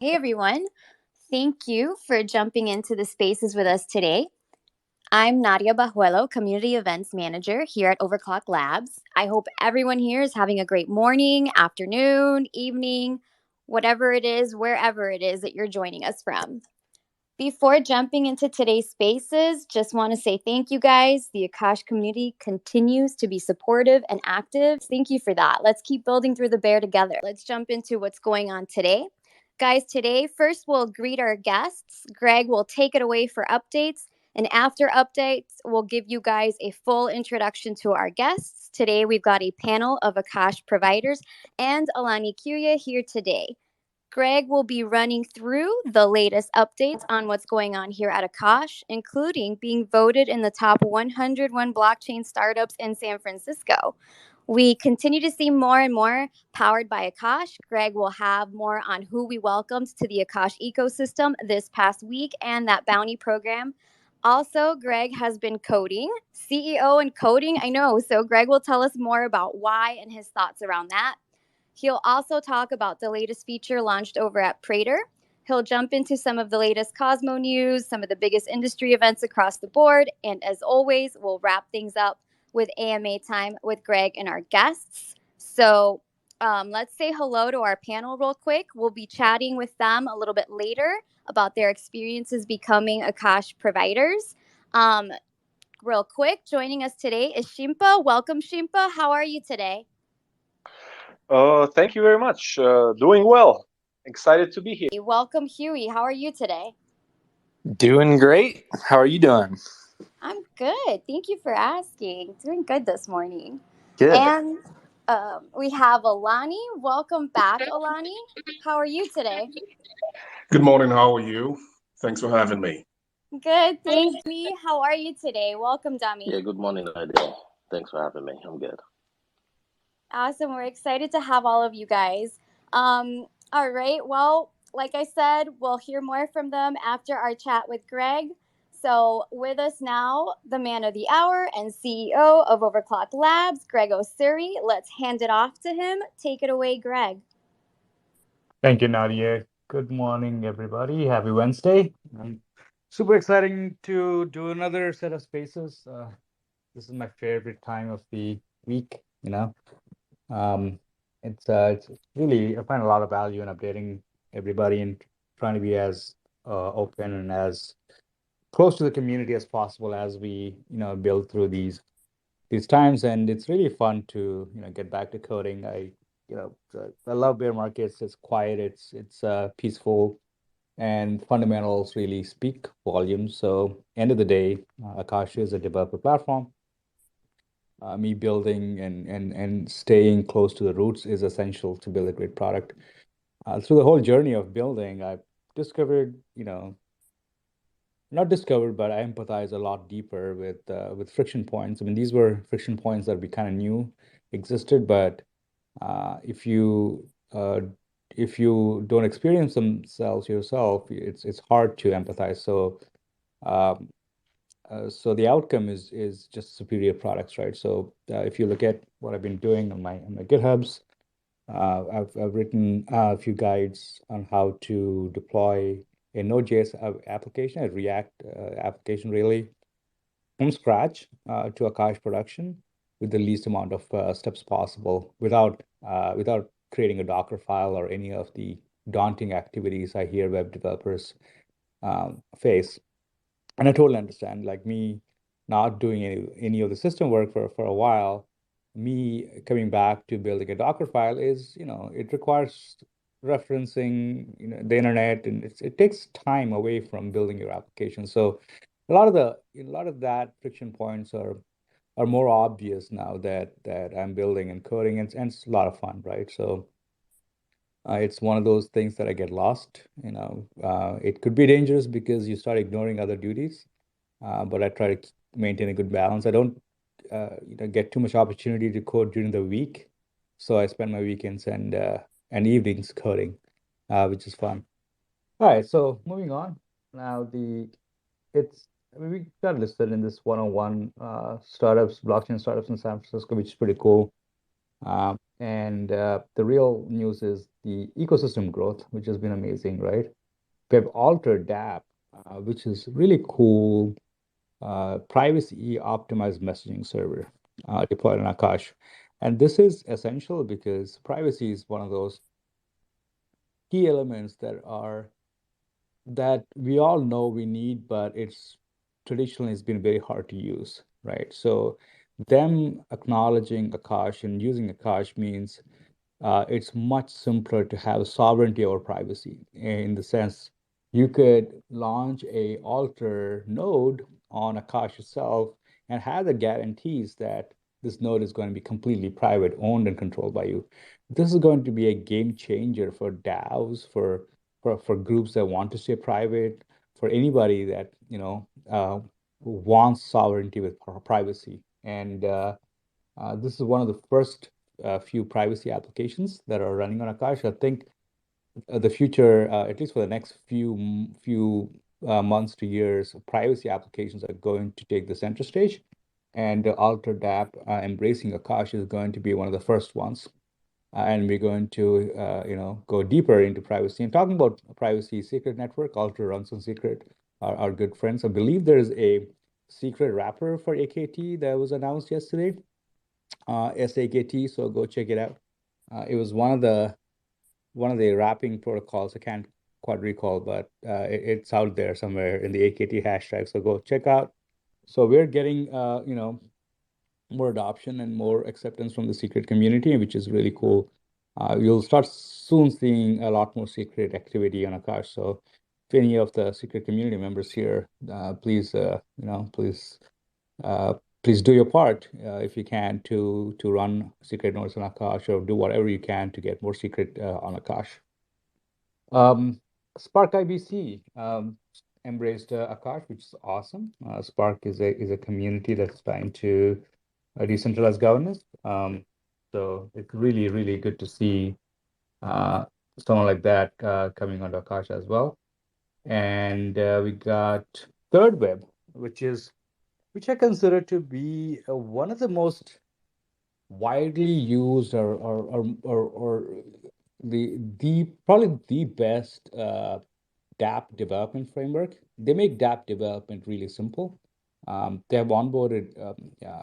Hey everyone, thank you for jumping into the spaces with us today. I'm Nadia Bajuelo, Community Events Manager here at Overclock Labs. I hope everyone here is having a great morning, afternoon, evening, whatever it is, wherever it is that you're joining us from. Before jumping into today's spaces, just want to say thank you guys. The Akash community continues to be supportive and active. Thank you for that. Let's keep building through the bear together. Let's jump into what's going on today. Guys, today, first we'll greet our guests. Greg will take it away for updates. And after updates, we'll give you guys a full introduction to our guests. Today, we've got a panel of Akash providers and Alani Kuya here today. Greg will be running through the latest updates on what's going on here at Akash, including being voted in the top 101 blockchain startups in San Francisco. We continue to see more and more powered by Akash. Greg will have more on who we welcomed to the Akash ecosystem this past week and that bounty program. Also, Greg has been coding, CEO and coding, I know. So, Greg will tell us more about why and his thoughts around that. He'll also talk about the latest feature launched over at Praetor. He'll jump into some of the latest Cosmo news, some of the biggest industry events across the board. And as always, we'll wrap things up with AMA time with Greg and our guests. So let's say hello to our panel real quick. We'll be chatting with them a little bit later about their experiences becoming Akash providers. Real quick, joining us today is Shimpa. Welcome, Shimpa. How are you today? Thank you very much. Doing well. Excited to be here. Welcome, Huey. How are you today? Doing great. How are you doing? I'm good. Thank you for asking. Doing good this morning. Good. And we have Alani. Welcome back, Alani. How are you today? Good morning. How are you? Thanks for having me. Good. Thanks, me. How are you today? Welcome, Dummy. Yeah, good morning, Nadia. Thanks for having me. I'm good. Awesome. We're excited to have all of you guys. All right. Well, like I said, we'll hear more from them after our chat with Greg. So, with us now, the man of the hour and CEO of Overclock Labs, Greg Osuri. Let's hand it off to him. Take it away, Greg. Thank you, Nadia. Good morning, everybody. Happy Wednesday. Super exciting to do another set of spaces. This is my favorite time of the week, you know. It's really, I find a lot of value in updating everybody and trying to be as open and as close to the community as possible as we, build through these times. And it's really fun to, get back to coding. I love bear markets. It's quiet. It's peaceful, and fundamentals really speak volumes. So, end of the day, Akash is a developer platform. Me building and staying close to the roots is essential to build a great product. Through the whole journey of building, I've discovered, not discovered, but I empathize a lot deeper with friction points. I mean, these were friction points that we kind of knew existed, but if you if you don't experience themselves yourself, it's hard to empathize. Um, so the outcome is just superior products, right? So if you look at what I've been doing on my GitHubs, I've written a few guides on how to deploy a Node.js application, a React application, really from scratch to Akash production with the least amount of steps possible without creating a Docker file or any of the daunting activities I hear web developers face. And I totally understand, like me not doing any of the system work for a while, me coming back to building a Docker file is, it requires referencing, the internet, and it takes time away from building your application. So a lot of that friction points are more obvious now that I'm building and coding, and it's a lot of fun, right? So it's one of those things that I get lost. It could be dangerous because you start ignoring other duties, but I try to maintain a good balance. I don't, get too much opportunity to code during the week, so I spend my weekends and evenings coding, which is fun. All right, so moving on. Now I mean, we got listed in this 101 startups, blockchain startups in San Francisco, which is pretty cool. And the real news is the ecosystem growth, which has been amazing, right? We have altered Dapps, which is really cool, privacy optimized messaging server deployed on Akash. And this is essential because privacy is one of those key elements that we all know we need, but it's traditionally it's been very hard to use, right? So them acknowledging Akash and using Akash means it's much simpler to have sovereignty over privacy in the sense you could launch a alter node on Akash itself and have the guarantees that this node is going to be completely private, owned and controlled by you. This is going to be a game changer for DAOs, for groups that want to stay private, for anybody that wants sovereignty with privacy. And this is one of the first few privacy applications that are running on Akash. I think the future, at least for the next few months to years, privacy applications are going to take the center stage, and Alter Dap embracing Akash is going to be one of the first ones. And we're going to, go deeper into privacy. And talking about privacy, Secret Network, Alter runs on Secret, our good friends. I believe there is a secret wrapper for AKT that was announced yesterday. SAKT, so go check it out. It was one of the wrapping protocols. I can't quite recall, but it's out there somewhere in the AKT hashtag. So go check out. So we're getting more adoption and more acceptance from the secret community, which is really cool. You'll start soon seeing a lot more secret activity on Akash. So if any of the secret community members here, please do your part if you can to run secret nodes on Akash or do whatever you can to get more secret on Akash. Spark IBC embraced Akash, which is awesome. Spark is a community that's trying to decentralize governance. So it's really, really good to see someone like that coming onto Akash as well. And we got Third Web, which I consider to be one of the most widely used or the probably the best Dapps development framework. They make Dapps development really simple. They have onboarded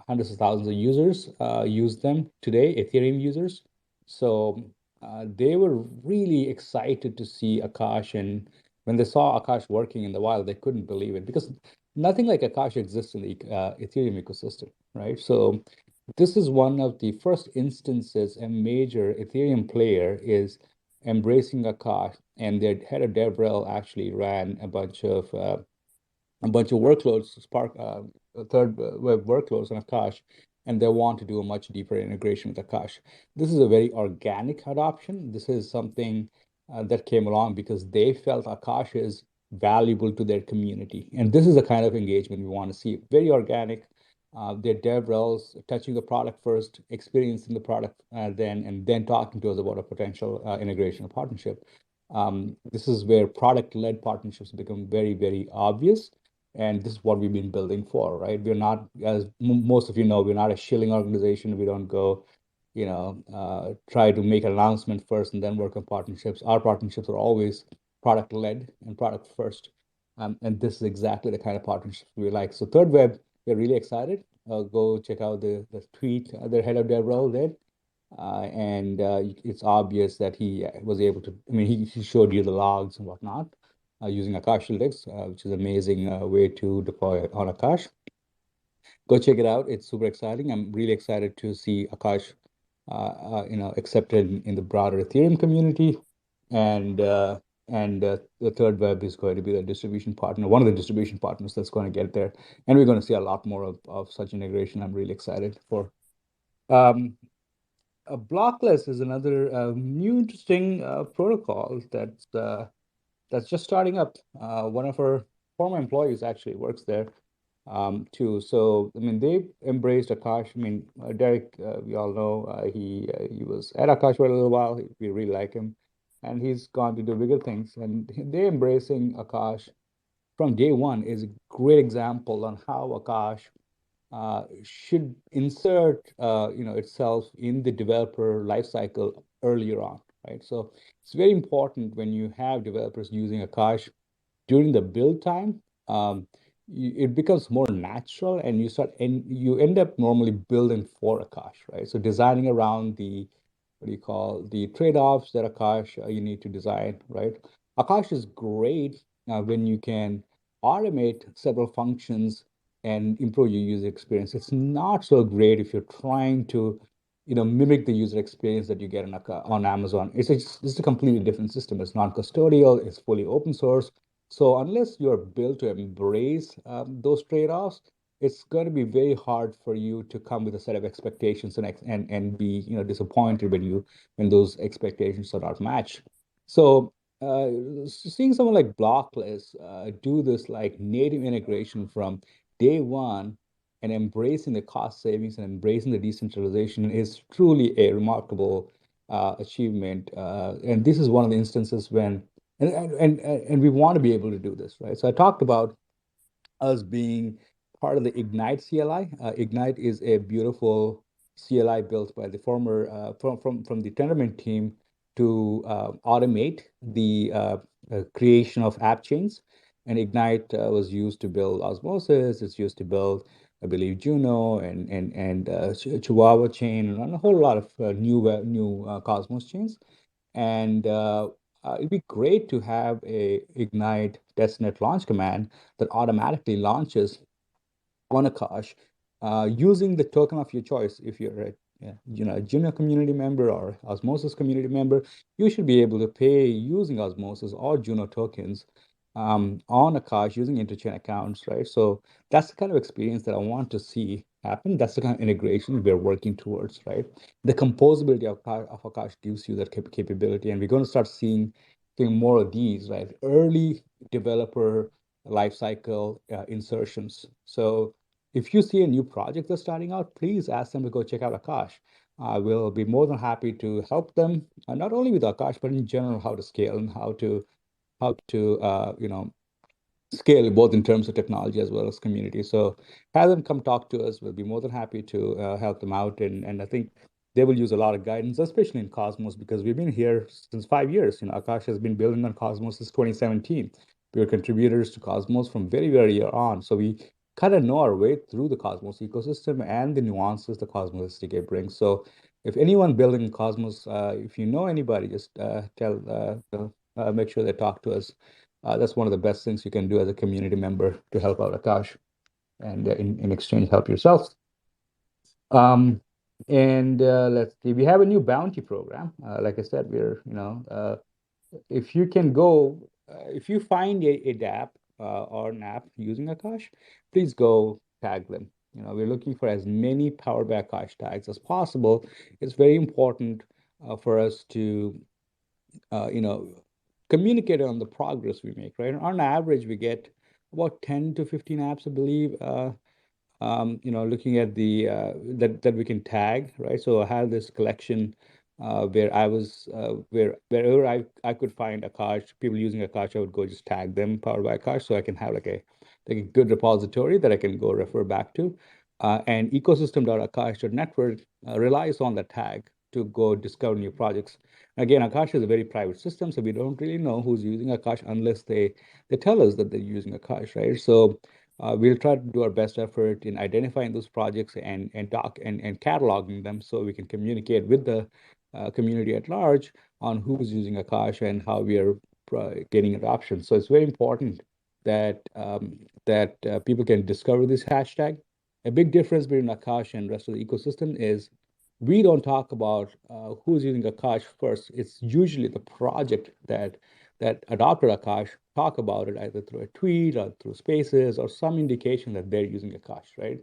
hundreds of thousands of users use them today, Ethereum users. So they were really excited to see Akash, and when they saw Akash working in the wild, they couldn't believe it because nothing like Akash exists in the Ethereum ecosystem, right? So this is one of the first instances a major Ethereum player is embracing Akash, and their head of DevRel actually ran a bunch of workloads, Spark, third web workloads on Akash, and they want to do a much deeper integration with Akash. This is a very organic adoption. This is something that came along because they felt Akash is valuable to their community. And this is the kind of engagement we want to see. Very organic. Their DevRels touching the product first, experiencing the product then, and then talking to us about a potential integration or partnership. This is where product-led partnerships become very, very obvious. And this is what we've been building for, right? We're not, as most of you know, we're not a shilling organization. We don't go, try to make an announcement first and then work on partnerships. Our partnerships are always product-led and product first. And this is exactly the kind of partnerships we like. So Third Web, we're really excited. Go check out the tweet their head of DevRel did. And it's obvious that he was able to, I mean, he showed you the logs and whatnot using Akash Lytics, which is an amazing way to deploy on Akash. Go check it out. It's super exciting. I'm really excited to see Akash, accepted in the broader Ethereum community. And the Third Web is going to be the distribution partner, one of the distribution partners that's going to get there. And we're going to see a lot more of such integration. I'm really excited for. Blockless is another new interesting protocol that's just starting up. One of our former employees actually works there too. So I mean, they embraced Akash. I mean, Derek, we all know he was at Akash for a little while. We really like him, and he's gone to do bigger things. And they embracing Akash from day one is a great example on how Akash should insert itself in the developer lifecycle earlier on, right? So it's very important when you have developers using Akash during the build time, it becomes more natural, and you end up normally building for Akash, right? So designing around the what do you call the trade-offs that Akash you need to design, right? Akash is great when you can automate several functions and improve your user experience. It's not so great if you're trying to, mimic the user experience that you get on Amazon. It's a completely different system. It's non-custodial. It's fully open source. So unless you're built to embrace those trade-offs, it's going to be very hard for you to come with a set of expectations and be disappointed when those expectations are not matched. So uh, seeing someone like Blockless do this like native integration from day one and embracing the cost savings and embracing the decentralization is truly a remarkable achievement. And this is one of the instances when and we want to be able to do this, right? So I talked about us being part of the Ignite CLI. Ignite is a beautiful CLI built by the former from the Tendermint team to automate the creation of app chains. And Ignite was used to build Osmosis. It's used to build, I believe, Juno and Chihuahua chain and a whole lot of new Cosmos chains. And it'd be great to have a Ignite testnet launch command that automatically launches on Akash using the token of your choice. If you're a Juno community member or Osmosis community member, you should be able to pay using Osmosis or Juno tokens on Akash using interchain accounts, right? So that's the kind of experience that I want to see happen. That's the kind of integration we're working towards, right? The composability of Akash gives you that capability, and we're going to start seeing more of these, right? Early developer lifecycle insertions. So if you see a new project that's starting out, please ask them to go check out Akash. I will be more than happy to help them, not only with Akash, but in general, how to scale and how to scale both in terms of technology as well as community. So have them come talk to us. We'll be more than happy to help them out. And I think they will use a lot of guidance, especially in Cosmos, because we've been here since 5 years. Akash has been building on Cosmos since 2017. We were contributors to Cosmos from very, very early on. So we kind of know our way through the Cosmos ecosystem and the nuances the Cosmos SDK brings. So if anyone building Cosmos, if you know anybody, just make sure they talk to us. That's one of the best things you can do as a community member to help out Akash, and in exchange, help yourself. Um, and let's see, we have a new bounty program. Like I said, if you can go, if you find a DApp or an app using Akash, please go tag them. We're looking for as many powered by Akash tags as possible. It's very important for us to, communicate on the progress we make, right? On average, we get about 10 to 15 apps, I believe, looking at the that we can tag, right? So I have this collection where I was wherever I could find Akash, people using Akash, I would go just tag them powered by Akash, so I can have like a good repository that I can go refer back to. And ecosystem.akash.network relies on that tag to go discover new projects. Again, Akash is a very private system, so we don't really know who's using Akash unless they tell us that they're using Akash, right? So we'll try to do our best effort in identifying those projects and talk and cataloging them so we can communicate with the community at large on who's using Akash and how we are getting adoption. So it's very important that people can discover this hashtag. A big difference between Akash and rest of the ecosystem is we don't talk about who's using Akash first. It's usually the project that adopted Akash talk about it either through a tweet or through Spaces or some indication that they're using Akash, right?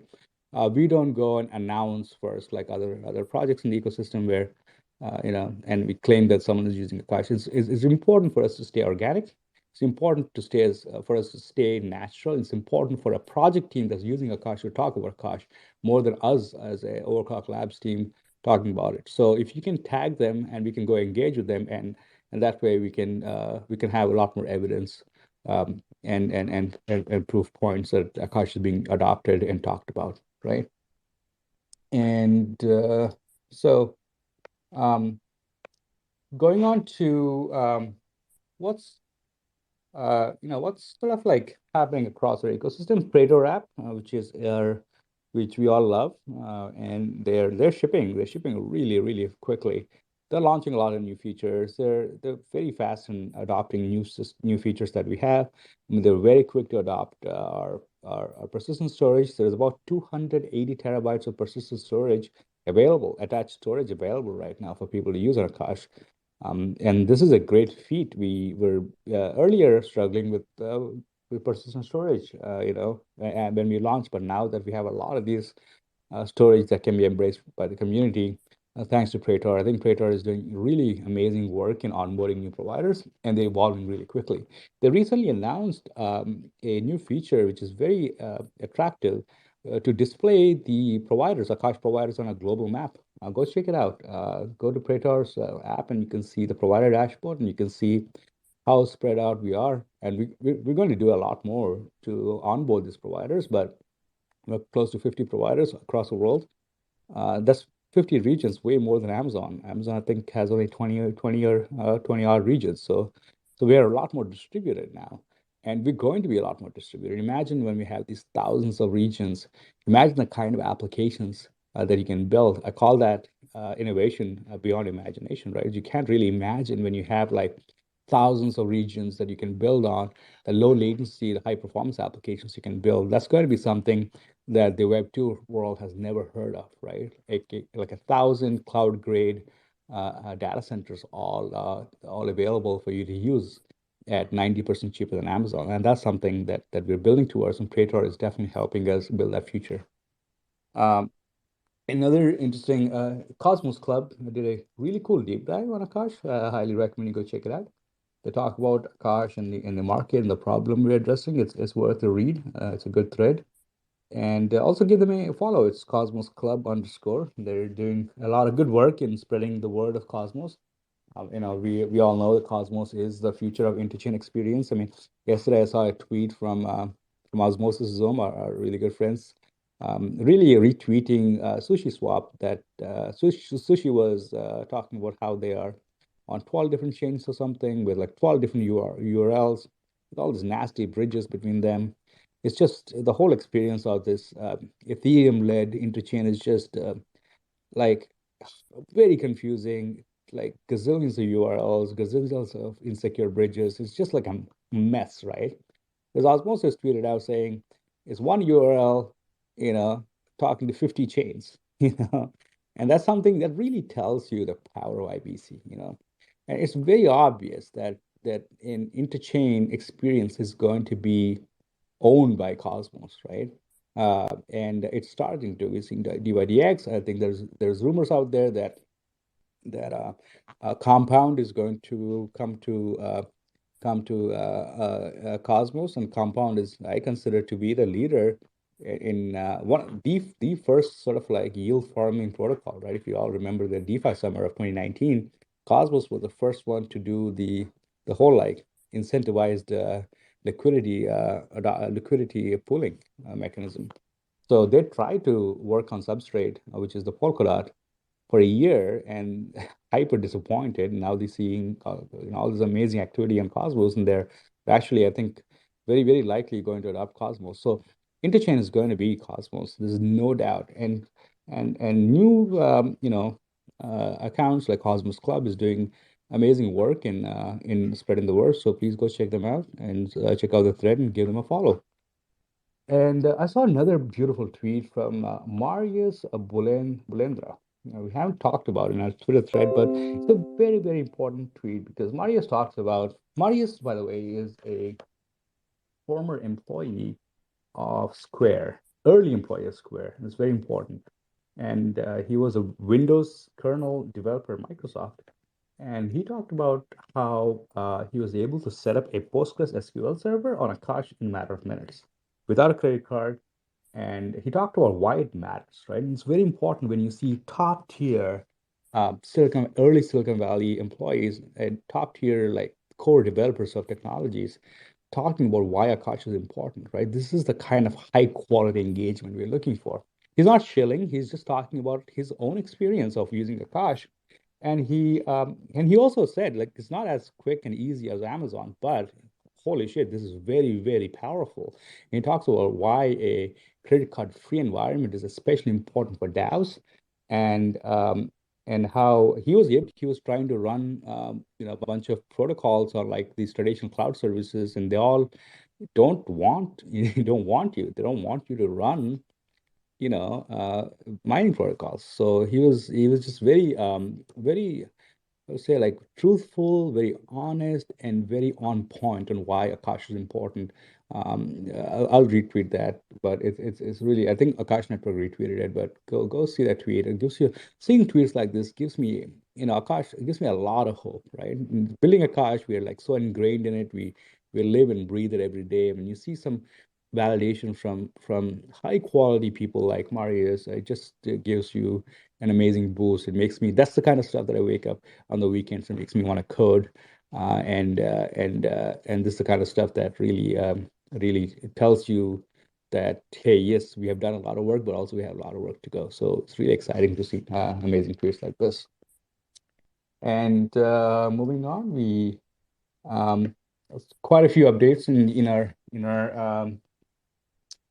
We don't go and announce first like other projects in the ecosystem where and we claim that someone is using Akash. It's important for us to stay organic. It's important to for us to stay natural. It's important for a project team that's using Akash to talk about Akash more than us as a Overclock Labs team talking about it. So if you can tag them and we can go engage with them, and that way we can have a lot more evidence and proof points that Akash is being adopted and talked about, right? And so um, going on to what's what's sort of like happening across our ecosystem. Praetor app, which we all love, and they're shipping really quickly. They're launching a lot of new features. They're very fast in adopting new features that we have. I mean, they're very quick to adopt our persistent storage. There's about 280 terabytes of persistent storage available, attached storage available right now for people to use on Akash. And this is a great feat. We were earlier struggling with persistent storage, and when we launched, but now that we have a lot of these storage that can be embraced by the community, thanks to Praetor. I think Praetor is doing really amazing work in onboarding new providers, and they're evolving really quickly. They recently announced a new feature, which is very attractive, to display the providers, Akash providers, on a global map. Go check it out. Go to Praetor's app, and you can see the provider dashboard, and you can see how spread out we are. And we're going to do a lot more to onboard these providers, but we're close to 50 providers across the world. That's 50 regions, way more than Amazon. Amazon, I think, has only 20 odd regions. So we are a lot more distributed now. And we're going to be a lot more distributed. Imagine when we have these thousands of regions, imagine the kind of applications that you can build. I call that innovation beyond imagination, right? You can't really imagine when you have like thousands of regions that you can build on, the low latency, the high performance applications you can build. That's going to be something that the Web 2 world has never heard of, right? Like 1,000 cloud grade data centers all available for you to use at 90% cheaper than Amazon. And that's something that we're building towards, and Praetor is definitely helping us build that future. Another interesting, Cosmos Club did a really cool deep dive on Akash. I highly recommend you go check it out. They talk about Akash and the market and the problem we're addressing. It's worth a read. It's a good thread. And also give them a follow. It's Cosmos Club _. They're doing a lot of good work in spreading the word of Cosmos. We all know that Cosmos is the future of interchain experience. I mean, yesterday I saw a tweet from Osmosis Zoom, our really good friends, really retweeting Sushi Swap that Sushi was talking about how they are on 12 different chains or something with like 12 different URLs with all these nasty bridges between them. It's just the whole experience of this Ethereum-led interchain is just like very confusing, like gazillions of URLs, gazillions of insecure bridges. It's just like a mess, right? Because Osmosis tweeted out saying it's one URL, talking to 50 chains, and that's something that really tells you the power of IBC. And it's very obvious that an interchain experience is going to be owned by Cosmos, right? And it's starting to. We're seeing the DYDX. I think there's rumors out there that Compound is going to come to Cosmos, and Compound is, I consider, to be the leader in one the first sort of like yield farming protocol, right? If you all remember the DeFi summer of 2019, Cosmos was the first one to do the whole like incentivized liquidity pooling mechanism. So they tried to work on Substrate, which is the Polkadot, for a year, and hyper disappointed. Now they're seeing all this amazing activity on Cosmos, and they're actually, I think, very likely going to adopt Cosmos. So Interchain is going to be Cosmos. There's no doubt. And new accounts like Cosmos Club is doing amazing work in spreading the word. So please go check them out and check out the thread and give them a follow. And I saw another beautiful tweet from Marius Bulendra. We haven't talked about it in our Twitter thread, but it's a very important tweet because Marius, by the way, is a former employee of Square, early employee of Square. It's very important. And he was a Windows kernel developer at Microsoft. And he talked about how he was able to set up a Postgres SQL server on Akash in a matter of minutes without a credit card. And he talked about why it matters, right? And it's very important when you see top tier early Silicon Valley employees and top tier like core developers of technologies talking about why Akash is important, right? This is the kind of high quality engagement we're looking for. He's not shilling, he's just talking about his own experience of using Akash And he also said, like, it's not as quick and easy as Amazon, but holy shit, this is very, very powerful. And he talks about why a credit card free environment is especially important for DAOs, and how he was trying to run a bunch of protocols or like these traditional cloud services, and they all don't want don't want you. They don't want you to run mining protocols. So he was just very, I would say, like, truthful, very honest, and very on point on why Akash is important. I'll retweet that, but it's really, I think Akash Network retweeted it, but go see that tweet. It gives you, seeing tweets like this gives me, Akash, it gives me a lot of hope, right? Building Akash, we are like so ingrained in it. We live and breathe it every day. When you see some validation from high quality people like Marius, it just gives you an amazing boost. It makes me, that's the kind of stuff that I wake up on the weekends and makes me want to code. And this is the kind of stuff that really tells you that, hey, yes, we have done a lot of work, but also we have a lot of work to go. So it's really exciting to see amazing tweets like this. And moving on, we quite a few updates in our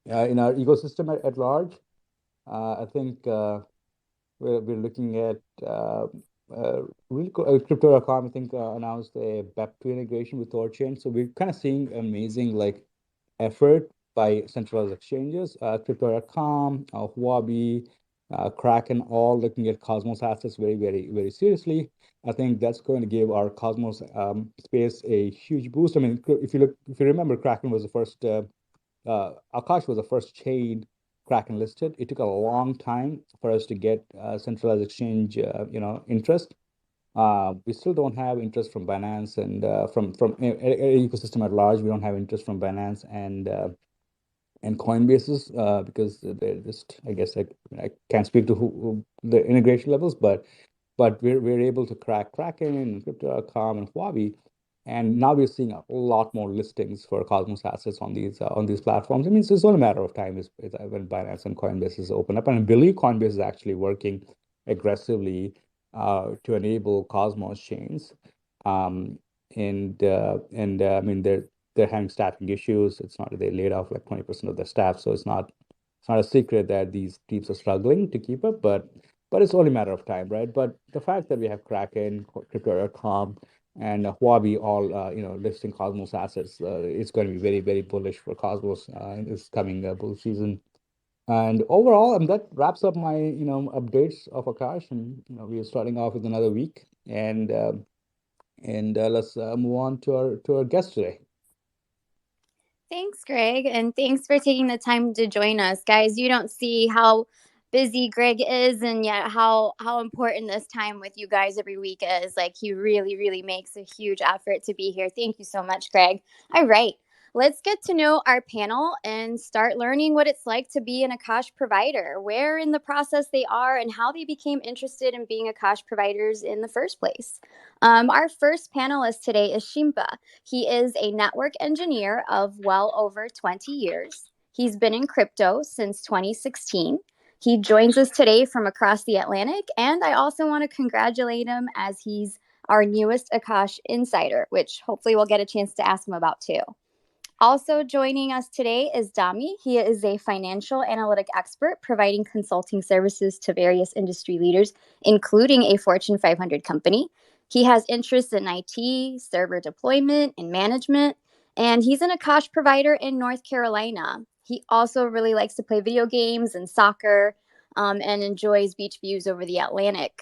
ecosystem at large. I think we're looking at really cool. Crypto.com, I think, announced a BEP2 integration with Thorchain. So we're kind of seeing amazing like effort by centralized exchanges, Crypto.com, Huobi, Kraken, all looking at Cosmos assets very, very, very seriously. I think that's going to give our Cosmos space a huge boost. I mean, if you remember, Kraken was the first. Akash was the first chain Kraken listed. It took a long time for us to get centralized exchange, interest. We still don't have interest from Binance and from ecosystem at large. We don't have interest from Binance and Coinbase's because they're just, I guess, I can't speak to who the integration levels, but we're able to crack Kraken and Crypto.com and Huobi. And now we're seeing a lot more listings for Cosmos assets on these platforms. I mean, it's only a matter of time when Binance and Coinbase is open up. And I believe Coinbase is actually working aggressively to enable Cosmos chains. I mean, they're having staffing issues. It's not that they laid off like 20% of their staff, so it's not a secret that these teams are struggling to keep up. But it's only a matter of time, right? But the fact that we have Kraken, Crypto.com, and Huobi all listing Cosmos assets, it's going to be very, very bullish for Cosmos in this coming bull season. And overall, that wraps up my updates of Akash, and we are starting off with another week, and let's move on to our guest today. Thanks, Greg, and thanks for taking the time to join us. Guys, you don't see how busy Greg is and yet how important this time with you guys every week is. Like, he really, really makes a huge effort to be here. Thank you so much, Greg. All right. Let's get to know our panel and start learning what it's like to be an Akash provider, where in the process they are, and how they became interested in being Akash providers in the first place. Our first panelist today is Shimpa. He is a network engineer of well over 20 years. He's been in crypto since 2016. He joins us today from across the Atlantic, and I also want to congratulate him as he's our newest Akash insider, which hopefully we'll get a chance to ask him about too. Also joining us today is Dami. He is a financial analytic expert providing consulting services to various industry leaders, including a Fortune 500 company. He has interests in IT, server deployment, and management, and he's an Akash provider in North Carolina. He also really likes to play video games and soccer, and enjoys beach views over the Atlantic.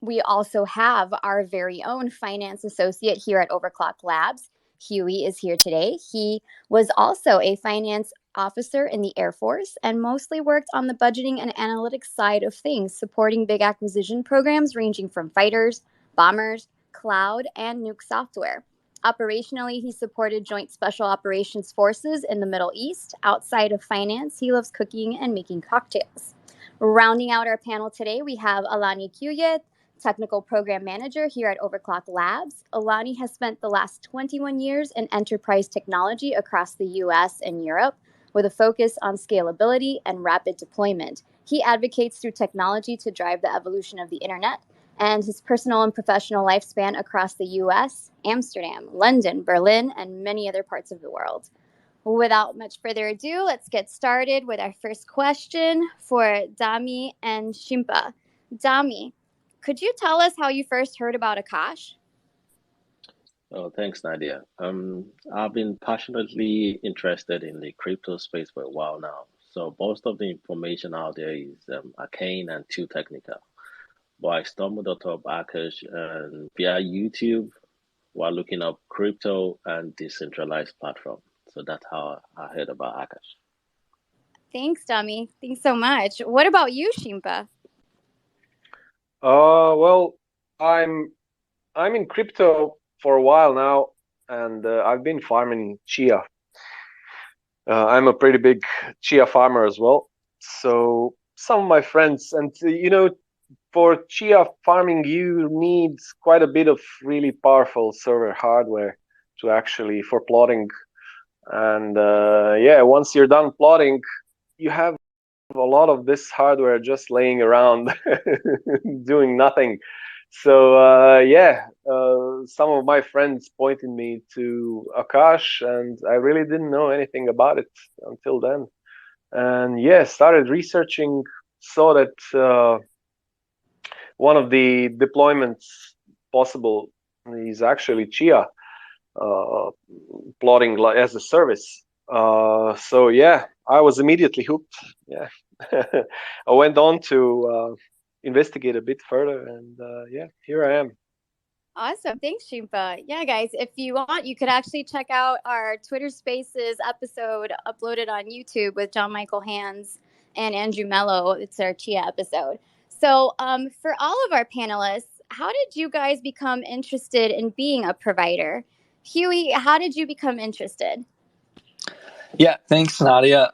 We also have our very own finance associate here at Overclock Labs. Huey is here today. He was also a finance officer in the Air Force and mostly worked on the budgeting and analytics side of things, supporting big acquisition programs ranging from fighters, bombers, cloud, and nuke software. Operationally, he supported Joint Special Operations Forces in the Middle East. Outside of finance, he loves cooking and making cocktails. Rounding out our panel today, we have Alani Kuyet, Technical Program Manager here at Overclock Labs. Alani has spent the last 21 years in enterprise technology across the US and Europe with a focus on scalability and rapid deployment. He advocates through technology to drive the evolution of the internet and his personal and professional life span across the US, Amsterdam, London, Berlin, and many other parts of the world. Without much further ado, let's get started with our first question for Dami and Shimpa. Dami, could you tell us how you first heard about Akash? Oh, thanks, Nadia. I've been passionately interested in the crypto space for a while now. So most of the information out there is arcane and too technical. But I stumbled on top Akash via YouTube while looking up crypto and decentralized platform. So that's how I heard about Akash. Thanks, Dami. Thanks so much. What about you, Shimpa? Well, I'm in crypto for a while now, and I've been farming chia. I'm a pretty big chia farmer as well. So some of my friends, and for chia farming, you need quite a bit of really powerful server hardware to actually for plotting. And once you're done plotting, you have a lot of this hardware just laying around doing nothing. So some of my friends pointed me to Akash, and I really didn't know anything about it until then. And started researching, saw that one of the deployments possible is actually Chia plotting as a service. I was immediately hooked. Yeah, I went on to investigate a bit further, and here I am. Awesome. Thanks, Shimpa. Yeah, guys, if you want, you could actually check out our Twitter Spaces episode uploaded on YouTube with John Michael Hands and Andrew Mello. It's our Chia episode. So for all of our panelists, how did you guys become interested in being a provider? Huey, how did you become interested? Yeah, thanks, Nadia.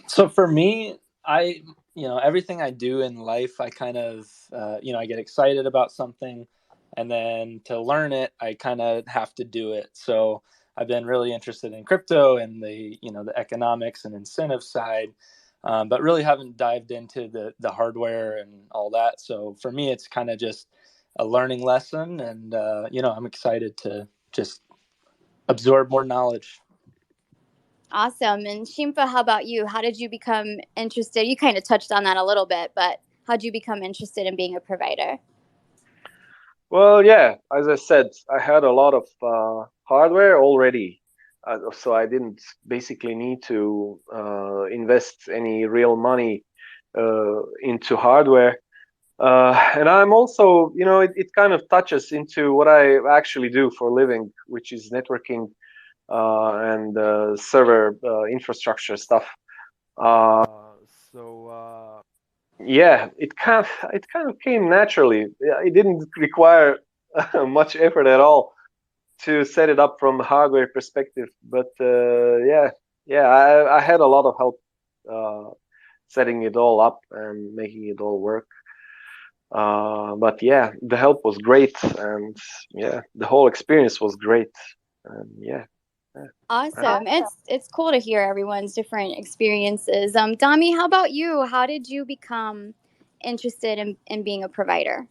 So for me, everything I do in life, I kind of, I get excited about something, and then to learn it, I kind of have to do it. So I've been really interested in crypto and the economics and incentive side, but really haven't dived into the hardware and all that. So for me, it's kind of just a learning lesson, and I'm excited to just absorb more knowledge. Awesome. And Shimpa, how about you? How did you become interested? You kind of touched on that a little bit, but how did you become interested in being a provider? Well, yeah, as I said, I had a lot of hardware already, so I didn't basically need to invest any real money into hardware. And I'm also, it kind of touches into what I actually do for a living, which is networking and server infrastructure stuff. It kind of came naturally. It didn't require much effort at all to set it up from a hardware perspective. But I had a lot of help setting it all up and making it all work. But yeah, the help was great, and the whole experience was great. And Awesome. It's cool to hear everyone's different experiences. Dami, how about you? How did you become interested in being a provider?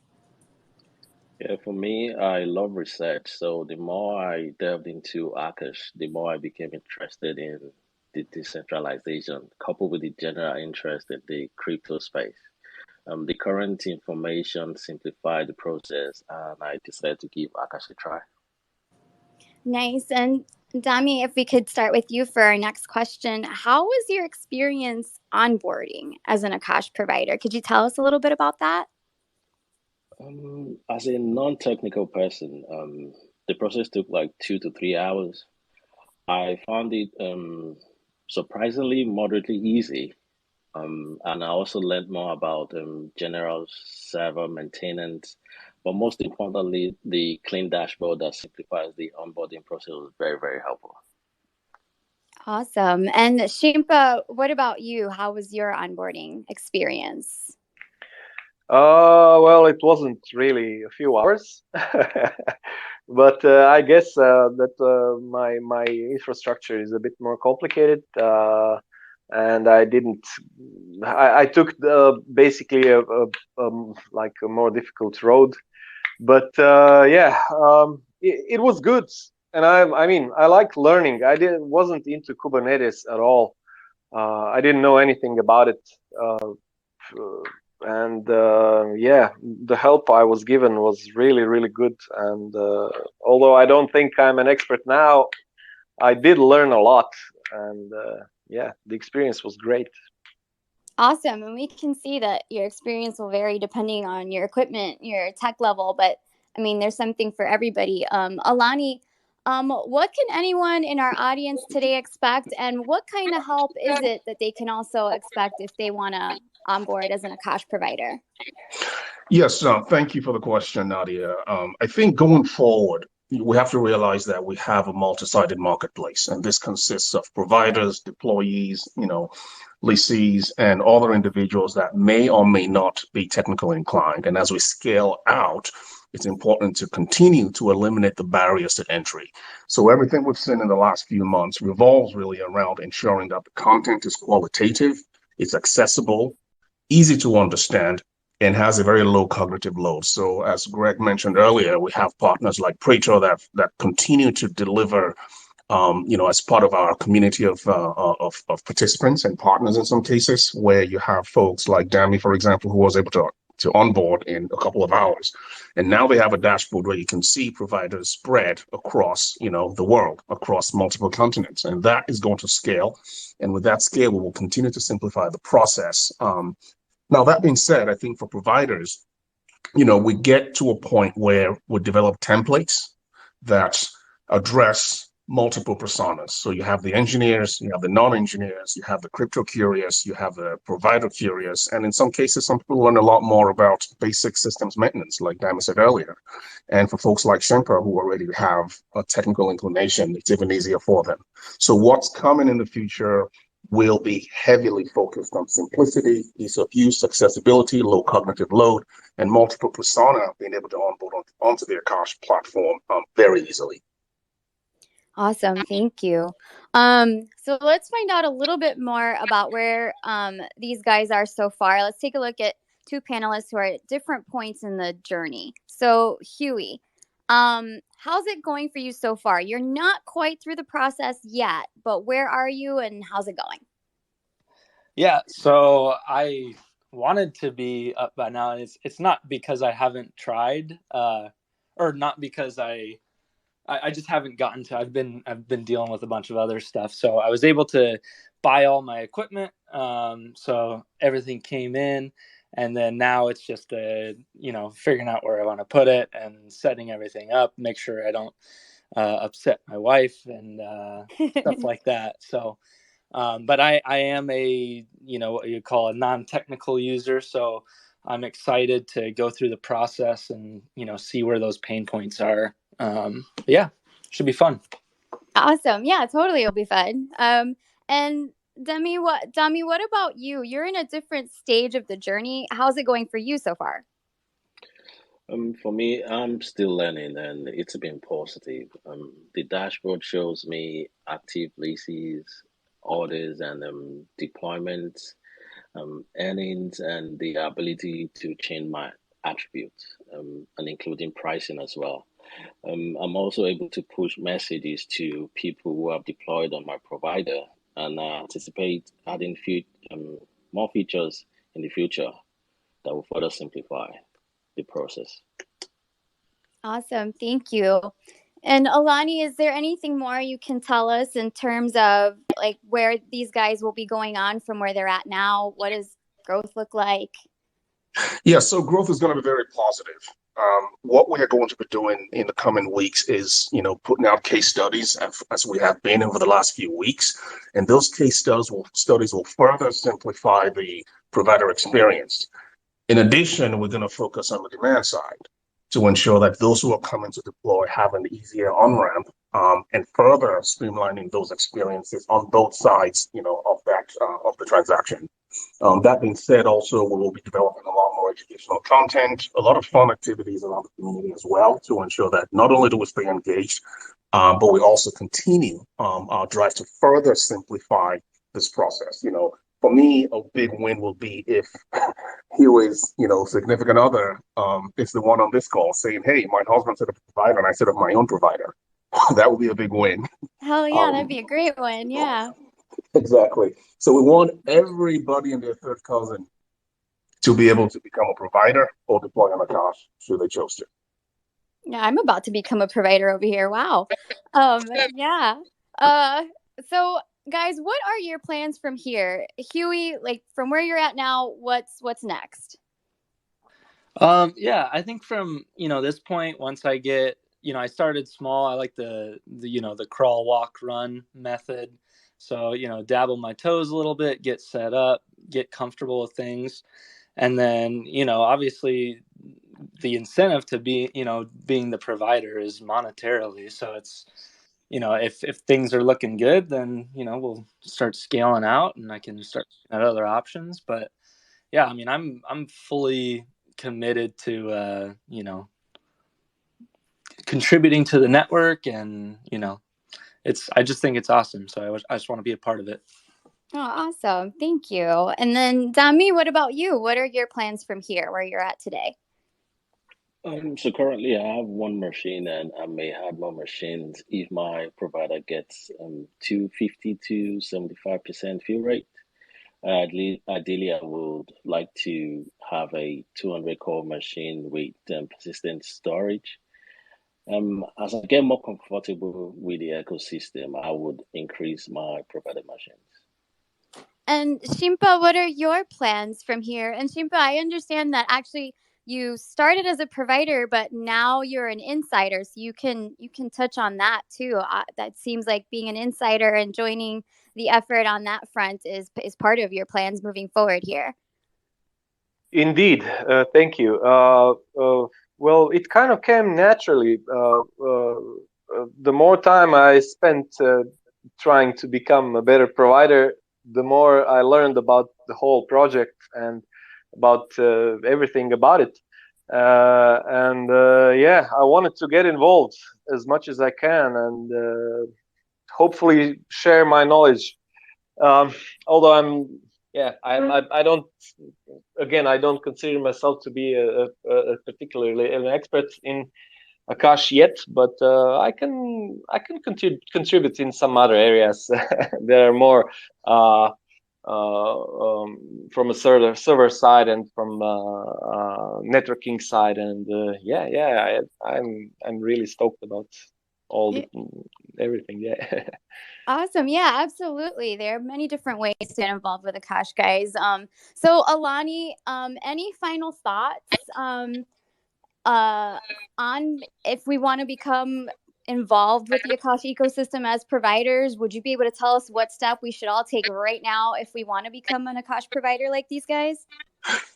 Yeah, for me, I love research. So the more I delved into Akash, the more I became interested in the decentralization, coupled with the general interest in the crypto space. The current information simplified the process, and I decided to give Akash a try. Nice. And Dami, if we could start with you for our next question, how was your experience onboarding as an Akash provider? Could you tell us a little bit about that? As a non-technical person, the process took like 2 to 3 hours. I found it surprisingly moderately easy. And I also learned more about general server maintenance, but most importantly, the clean dashboard that simplifies the onboarding process was very, very helpful. Awesome. And Shimpa, what about you? How was your onboarding experience? Well, it wasn't really a few hours, but I guess that my infrastructure is a bit more complicated, and I took basically like a more difficult road But yeah, it was good, and I mean, I like learning. Wasn't into Kubernetes at all. I didn't know anything about it, and yeah, the help I was given was really good. And although I don't think I'm an expert now, I did learn a lot, and yeah, the experience was great. Awesome. And we can see that your experience will vary depending on your equipment, your tech level, but I mean, there's something for everybody. Alani, what can anyone in our audience today expect, and what kind of help is it that they can also expect if they want to onboard as an Akash provider? Yes, thank you for the question, Nadia. I think going forward, we have to realize that we have a multi-sided marketplace, and this consists of providers, deployees, lessees, and other individuals that may or may not be technically inclined. And as we scale out, it's important to continue to eliminate the barriers to entry. So everything we've seen in the last few months revolves really around ensuring that the content is qualitative, it's accessible, easy to understand, and has a very low cognitive load. So as Greg mentioned earlier, we have partners like Praetor that continue to deliver, as part of our community of participants and partners in some cases, where you have folks like Dami, for example, who was able to onboard in a couple of hours. And now they have a dashboard where you can see providers spread across, the world, across multiple continents. And that is going to scale. And with that scale, we will continue to simplify the process. Now, that being said, I think for providers, we get to a point where we develop templates that address multiple personas. So you have the engineers, you have the non-engineers, you have the crypto curious, you have the provider curious, and in some cases, some people learn a lot more about basic systems maintenance, like Dama said earlier. And for folks like Shankar, who already have a technical inclination, it's even easier for them. So what's coming in the future will be heavily focused on simplicity, ease of use, accessibility, low cognitive load, and multiple persona being able to onboard onto the Akash platform very easily. Awesome. Thank you. So let's find out a little bit more about where these guys are so far. Let's take a look at two panelists who are at different points in the journey. So Huey, how's it going for you so far? You're not quite through the process yet, but where are you and how's it going? Yeah, so I wanted to be up by now, and it's not because I haven't tried, or not because I just haven't gotten to. I've been dealing with a bunch of other stuff, so I was able to buy all my equipment. So everything came in, and then now it's just figuring out where I want to put it and setting everything up, make sure I don't upset my wife and stuff like that. So, but I am a what you call a non-technical user, so I'm excited to go through the process and see where those pain points are. Yeah, should be fun. Awesome. Yeah, totally. It'll be fun. And Dami, what about you? You're in a different stage of the journey. How's it going for you so far? For me, I'm still learning and it's been positive. The dashboard shows me active leases, orders, and deployments, earnings, and the ability to change my attributes, and including pricing as well. I'm also able to push messages to people who have deployed on my provider and anticipate adding more features in the future that will further simplify the process. Awesome. Thank you. And Alani, is there anything more you can tell us in terms of like where these guys will be going on from where they're at now? What does growth look like? Yeah, so growth is going to be very positive. What we are going to be doing in the coming weeks is, putting out case studies as we have been over the last few weeks. And those case studies will further simplify the provider experience. In addition, we're going to focus on the demand side to ensure that those who are coming to deploy have an easier on-ramp, and further streamlining those experiences on both sides, of the transaction. That being said, also, we will be developing a lot more educational content, a lot of fun activities around the community as well, to ensure that not only do we stay engaged, but we also continue our drive to further simplify this process. For me, a big win will be if Huey's, significant other is the one on this call saying, "Hey, my husband set up a provider, and I set up my own provider." That would be a big win. Hell yeah, that'd be a great one. Yeah. Exactly. So we want everybody and their third cousin to be able to become a provider or deploy on Akash should they choose to. Yeah, I'm about to become a provider over here. Wow. Yeah. So guys, what are your plans from here? Huey, like from where you're at now, what's next? Yeah, I think from, this point, once I get, I started small. I like the crawl, walk, run method. So, dabble my toes a little bit, get set up, get comfortable with things. And then, obviously the incentive to be, being the provider is monetarily. So it's, if things are looking good, then, we'll start scaling out and I can start at other options. But yeah, I mean, I'm fully committed to, contributing to the network, and, I just think it's awesome. So I just want to be a part of it. Oh, awesome. Thank you. And then Dami, what about you? What are your plans from here where you're at today? So currently I have one machine and I may add more machines if my provider gets 250 to 75% fill rate. Ideally, I would like to have a 200 core machine with persistent storage. As I get more comfortable with the ecosystem, I would increase my provided machines. And Shimpa, what are your plans from here? And Shimpa, I understand that actually you started as a provider, but now you're an insider, so you can touch on that too. That seems like being an insider and joining the effort on that front is part of your plans moving forward here. Indeed, thank you. Well, it kind of came naturally. The more time I spent trying to become a better provider, the more I learned about the whole project and about everything about it. Yeah, I wanted to get involved as much as I can and hopefully share my knowledge. Although I don't. Again, I don't consider myself to be a particularly an expert in Akash yet, but I can contribute in some other areas that are more from a server side and from networking side, and I'm really stoked about everything. Yeah. Awesome. Yeah, absolutely. There are many different ways to get involved with Akash, guys. So Alani, any final thoughts on if we want to become involved with the Akash ecosystem as providers? Would you be able to tell us what step we should all take right now if we want to become an Akash provider like these guys?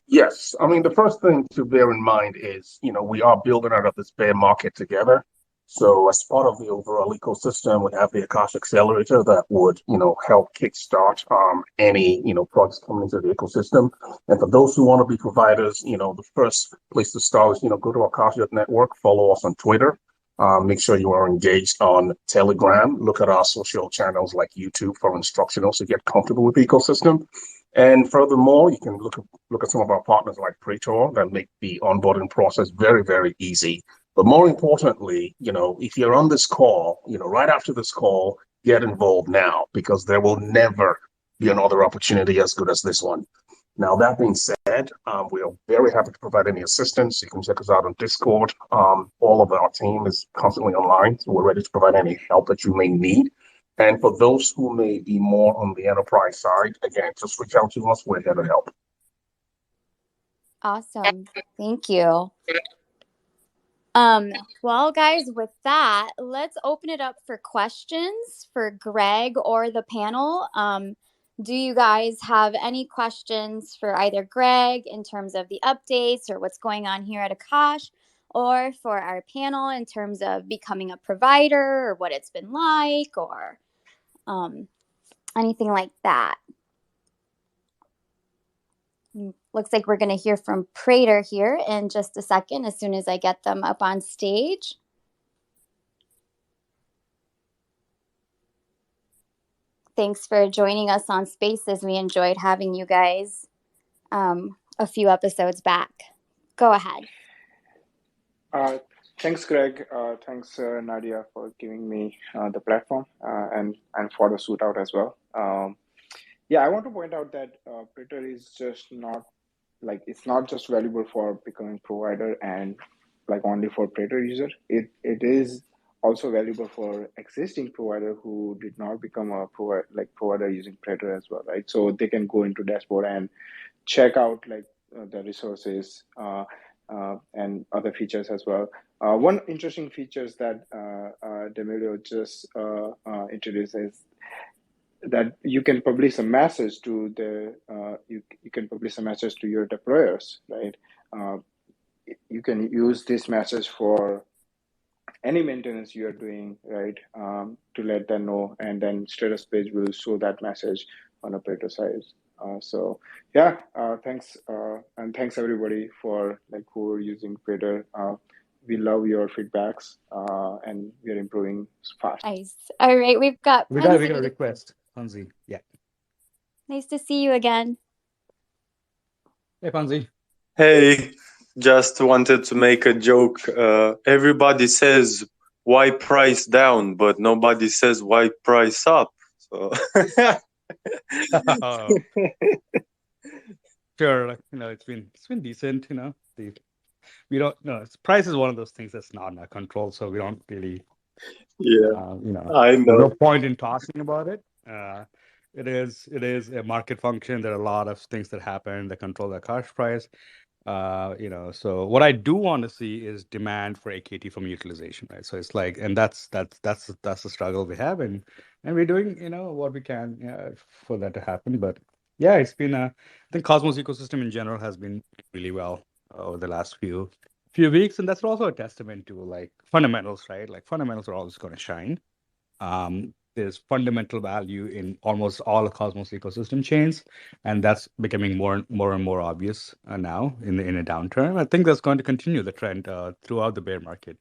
Yes. I mean, the first thing to bear in mind is, we are building out of this bear market together. So as part of the overall ecosystem, we have the Akash Accelerator that would, help kickstart any, projects coming into the ecosystem. And for those who want to be providers, the first place to start is, go to Akash.network, follow us on Twitter. Make sure you are engaged on Telegram. Look at our social channels like YouTube for instructionals to get comfortable with the ecosystem. And furthermore, you can look at some of our partners like Praetor that make the onboarding process very, very easy. But more importantly, if you're on this call, right after this call, get involved now because there will never be another opportunity as good as this one. Now, that being said, we are very happy to provide any assistance. You can check us out on Discord. All of our team is constantly online, so we're ready to provide any help that you may need. And for those who may be more on the enterprise side, again, just reach out to us. We're here to help. Awesome. Thank you. Well, guys, with that, let's open it up for questions for Greg or the panel. Do you guys have any questions for either Greg in terms of the updates or what's going on here at Akash, or for our panel in terms of becoming a provider or what it's been like, or anything like that? Looks like we're going to hear from Praetor here in just a second as soon as I get them up on stage. Thanks for joining us on Spaces. We enjoyed having you guys. a few episodes back. Go ahead. Thanks, Greg. Thanks, Nadia, for giving me the platform and for the suit out as well. Yeah, I want to point out that Praetor is just not like it's not just valuable for becoming provider and like only for Praetor user. It is also valuable for existing provider who did not become a provider using Praetor as well, right? So they can go into dashboard and check out like the resources and other features as well. One interesting features that Demilio just introduced is that you can publish a message to the you can publish a message to your deployers, right? You can use this message for any maintenance you are doing, right? To let them know, and then status page will show that message on a Pareto side. So yeah, thanks and thanks everybody for like who are using Pareto. We love your feedbacks and we are improving fast. Nice. All right, we've got We got a Panzi. request, Panzi. Yeah. Nice to see you again. Hey, Panzi. Hey, just wanted to make a joke. Everybody says why price down, but nobody says why price up. So Oh, sure. Like, it's been decent. We don't know. Price is one of those things that's not in our control, so we don't really. yeah, I There's no know. point in talking about it. It is a market function. There are a lot of things that happen that control the cash price. So what I do want to see is demand for AKT from utilization, right? So it's like, and that's the struggle we have, and we're doing what we can for that to happen. But yeah, it's been I think Cosmos ecosystem in general has been really well over the last few weeks, and that's also a testament to like fundamentals, right? Like fundamentals are always going to shine. There's fundamental value in almost all of Cosmos ecosystem chains, and that's becoming more and more obvious now in a downturn. I think that's going to continue the trend throughout the bear market.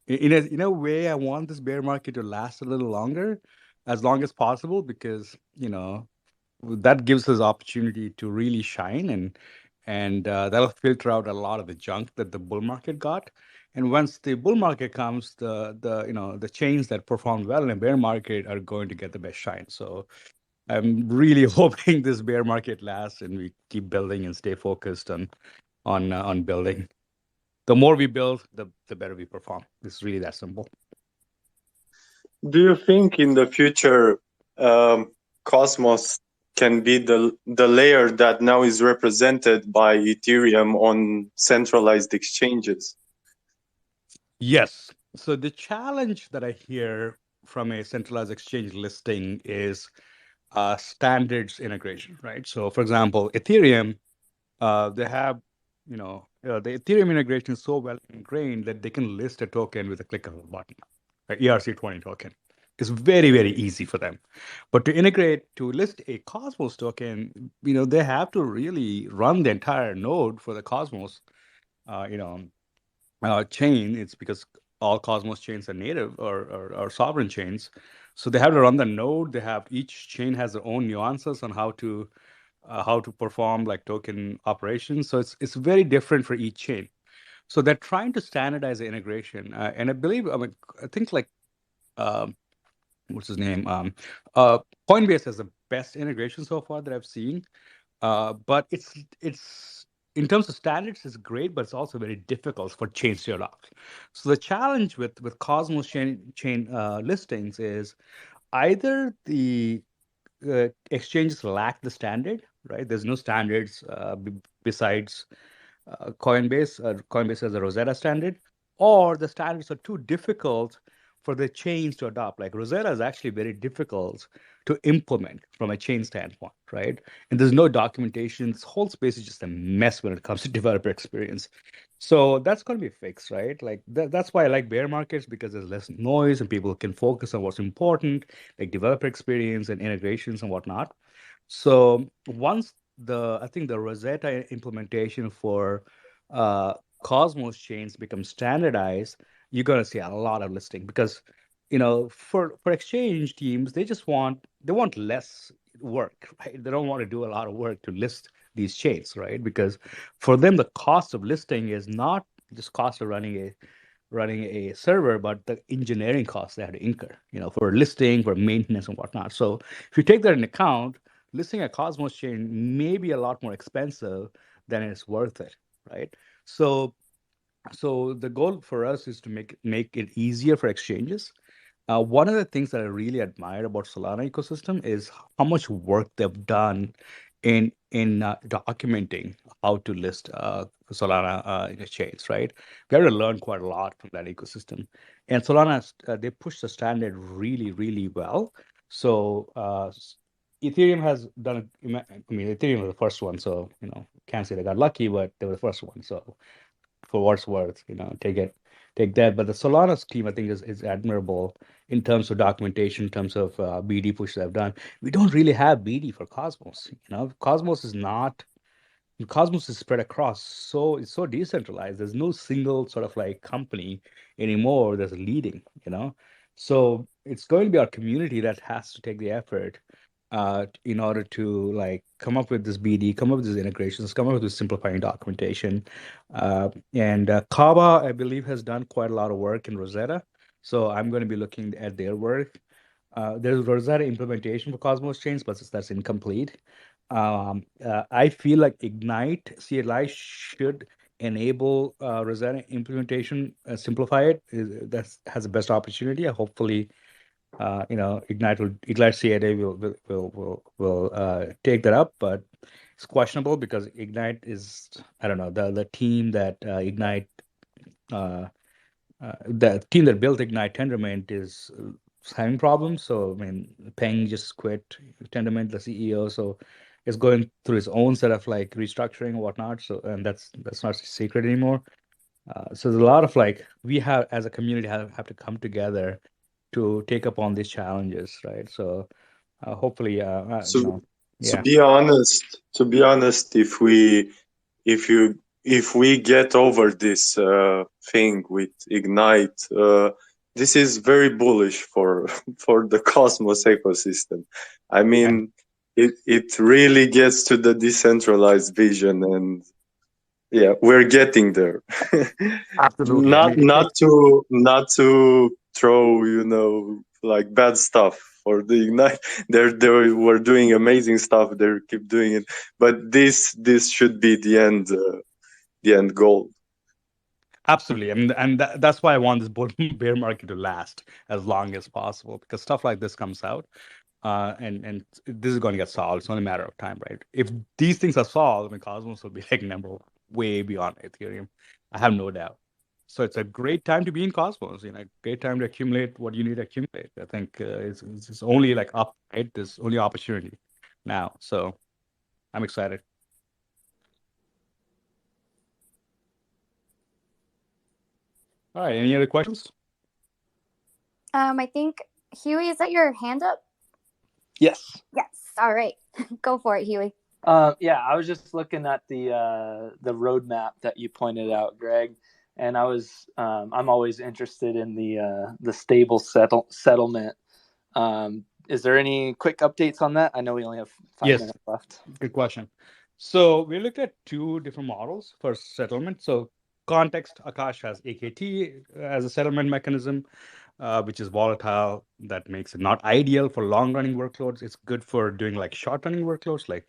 In a way, I want this bear market to last a little longer, as long as possible, because that gives us opportunity to really shine, and that'll filter out a lot of the junk that the bull market got. And once the bull market comes, the chains that perform well in a bear market are going to get the best shine. So I'm really hoping this bear market lasts and we keep building and stay focused on building. The more we build, the better we perform. It's really that simple. Do you think in the future Cosmos can be the layer that now is represented by Ethereum on centralized exchanges? Yes. So the challenge that I hear from a centralized exchange listing is standards integration, right? So for example, Ethereum, they have, the Ethereum integration is so well ingrained that they can list a token with a click of a button, an ERC20 token. It's very, very easy for them. But to list a Cosmos token, they have to really run the entire node for the Cosmos, chain. It's because all Cosmos chains are native or sovereign chains. So they have to run the node. Each chain has their own nuances on how to perform like token operations. So it's very different for each chain. So they're trying to standardize the integration. And I think like, what's his name? Coinbase has the best integration so far that I've seen. But it's in terms of standards, it's great, but it's also very difficult for chains to adopt. So the challenge with Cosmos chain listings is either the exchanges lack the standard, right? There's no standards besides Coinbase. Coinbase has a Rosetta standard, or the standards are too difficult for the chains to adopt. Like Rosetta is actually very difficult to implement from a chain standpoint, right? And there's no documentation. This whole space is just a mess when it comes to developer experience. So that's going to be fixed, right? Like that's why I like bear markets, because there's less noise and people can focus on what's important, like developer experience and integrations and whatnot. So once I think the Rosetta implementation for Cosmos chains becomes standardized, you're going to see a lot of listing, because for exchange teams, they want less work, right? They don't want to do a lot of work to list these chains, right? Because for them, the cost of listing is not just cost of running a server, but the engineering costs they have to incur, for listing, for maintenance and whatnot. So if you take that into account, listing a Cosmos chain may be a lot more expensive than it's worth it, right? So the goal for us is to make it easier for exchanges. One of the things that I really admire about Solana ecosystem is how much work they've done in documenting how to list Solana chains, right? We have to learn quite a lot from that ecosystem, and Solana they push the standard really, really well. So Ethereum has done. I mean, Ethereum was the first one, so can't say they got lucky, but they were the first one. So for what's worth, take that. But the Solana scheme, I think, is admirable in terms of documentation, in terms of BD push that I've done. We don't really have BD for Cosmos. Cosmos is not. Cosmos is spread across, so it's so decentralized. There's no single sort of like company anymore that's leading. So it's going to be our community that has to take the effort in order to like come up with this BD, come up with these integrations, come up with this simplifying documentation. And Kava, I believe, has done quite a lot of work in Rosetta. So I'm going to be looking at their work. There's Rosetta implementation for Cosmos chains, but that's incomplete. I feel like Ignite CLI should enable Rosetta implementation, simplify it. That has the best opportunity. Hopefully, Ignite CLI will take that up, but it's questionable because Ignite is, I don't know, the team that Ignite the team that built Ignite Tendermint is having problems. So, I mean, Peng just quit Tendermint, the CEO. So, it's going through its own set of like restructuring and whatnot. So, and that's not a secret anymore. So, there's a lot of like we have as a community have to come together to take up on these challenges, right? So, hopefully, So to yeah. be honest, if we get over this thing with Ignite, this is very bullish for for the Cosmos ecosystem. I mean, it really gets to the decentralized vision, and yeah, we're getting there. Absolutely. I not mean, not to throw like bad stuff for the Ignite. They were doing amazing stuff. They keep doing it, but this should be the end goal. absolutely. I mean, and that's why I want this bear market to last as long as possible because stuff like this comes out. And this is going to get solved. It's only a matter of time, right? If these things are solved, I mean, Cosmos will be like number way beyond Ethereum. I have no doubt. So it's a great time to be in Cosmos. Great time to accumulate what you need to accumulate. I think it's only like up, right? There's only opportunity now. So I'm excited. All right. Any other questions? I think Huey, is that your hand up? Yes. Yes. All right. Go for it, Huey. Yeah, I was just looking at the roadmap that you pointed out, Greg, and I'm always interested in the stable settlement. Is there any quick updates on that? I know we only have 5 minutes left. Good question. So we looked at two different models for settlement. So context, Akash has AKT as a settlement mechanism, which is volatile. That makes it not ideal for long-running workloads. It's good for doing like short-running workloads, like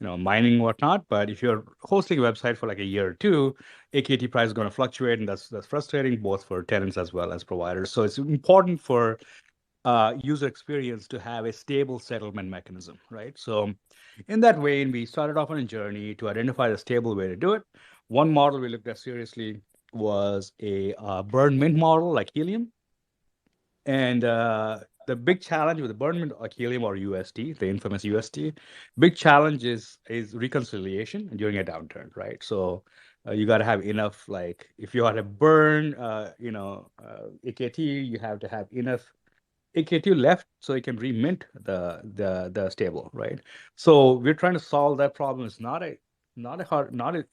mining and whatnot. But if you're hosting a website for like a year or two, AKT price is going to fluctuate, and that's frustrating both for tenants as well as providers. So it's important for user experience to have a stable settlement mechanism, right? So in that way, we started off on a journey to identify the stable way to do it. One model we looked at seriously was a burn mint model like Helium. And the big challenge with the burn mint like Helium or UST, the infamous UST, big challenge is reconciliation during a downturn, right? So you got to have enough, like if you want to burn, AKT, you have to have enough AKT left so you can remint the stable, right? So we're trying to solve that problem. It's not an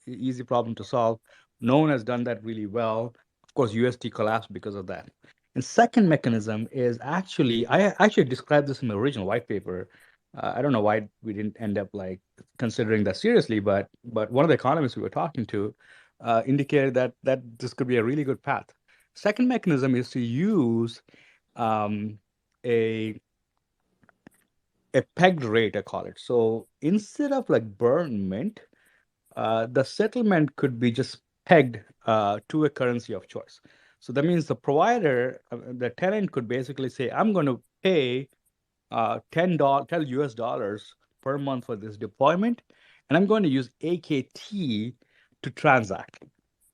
easy problem to solve. No one has done that really well. Of course, UST collapsed because of that. And second mechanism is I actually described this in the original white paper. I don't know why we didn't end up like considering that seriously, but one of the economists we were talking to indicated that this could be a really good path. Second mechanism is to use um, a pegged rate, I call it. So instead of like burn mint, the settlement could be just pegged to a currency of choice. So that means the provider, the tenant could basically say, I'm going to pay $10 US dollars per month for this deployment, and I'm going to use AKT to transact,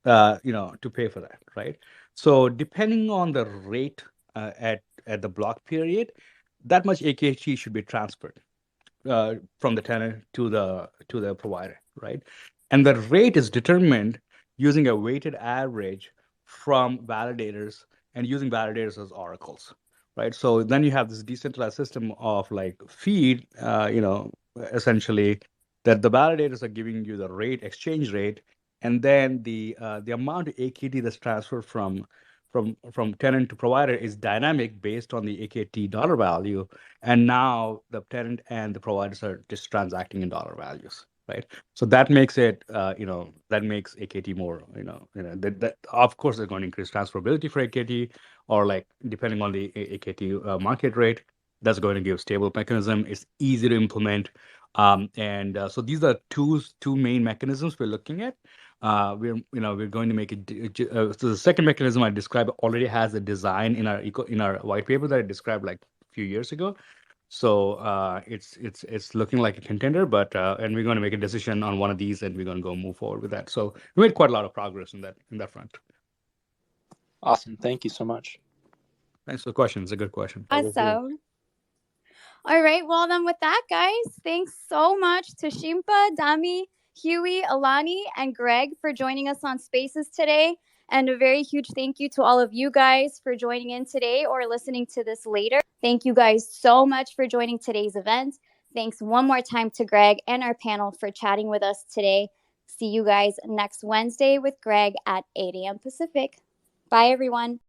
to pay for that, right? So depending on the rate at the block period, that much AKT should be transferred from the tenant to the provider, right? And the rate is determined using a weighted average from validators and using validators as oracles, right? So then you have this decentralized system of like feed, essentially that the validators are giving you the rate, exchange rate, and then the amount of AKT that's transferred from tenant to provider is dynamic based on the AKT dollar value. And now the tenant and the providers are just transacting in dollar values, right? So that makes it, that makes AKT more, that of course they're going to increase transferability for AKT, or like depending on the AKT market rate, that's going to give stable mechanism. It's easy to implement. And so these are two main mechanisms we're looking at. We're going to make it. So the second mechanism I described already has a design in our white paper that I described like a few years ago. So it's looking like a contender, but and we're going to make a decision on one of these, and we're going to go move forward with that. So we made quite a lot of progress in that front. Awesome. Thank you so much. Thanks for the question. It's a good question. Awesome. All right. Well, then with that, guys, thanks so much to Shimpa, Dami, Huey, Alani, and Greg for joining us on Spaces today. And a very huge thank you to all of you guys for joining in today or listening to this later. Thank you guys so much for joining today's event. Thanks one more time to Greg and our panel for chatting with us today. See you guys next Wednesday with Greg at 8 a.m. Pacific. Bye, everyone.